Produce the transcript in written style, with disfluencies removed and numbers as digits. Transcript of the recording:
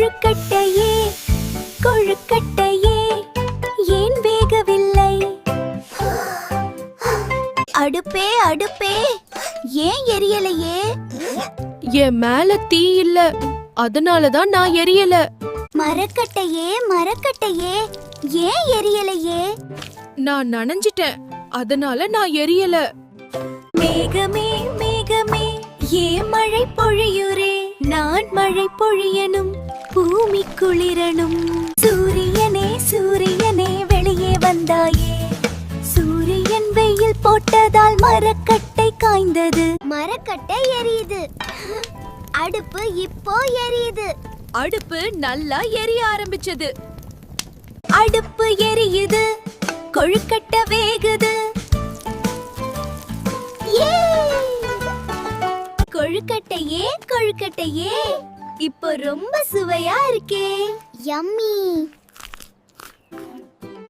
கொழுக்கட்டையே கொழுக்கட்டையே ஏன் வேகவில்லை? அடுப்பே அடுப்பே ஏன் எரியலையே? என் மேல தீ இல்ல, அதனாலதான் நான் எரியல. மரக்கட்டையே மரக்கட்டையே ஏன் எரியலையே? நான் நனைஞ்சிட்டேன், அதனால நான் எரியல. மேகமே மேகமே ஏன் மழை பொழியுரே? நான் மழை பொழியனும் பூமி குளிரனும். சூரியனே சூரியனே வெளியே வந்தாயே, சூரியன் வெயில் போட்டதால் மரக்கட்டை காய்ந்தது. மரக்கட்டை எரியுது, அடுப்பு இப்போ எரியுது. அடுப்பு நல்லா எரிய ஆரம்பிச்சது. அடுப்பு எரியுது, கொழுக்கட்டை வேகுது. கொழுக்கட்டையே கொழுக்கட்டையே இப்போ ரொம்ப சுவையா இருக்கே. யம்மி.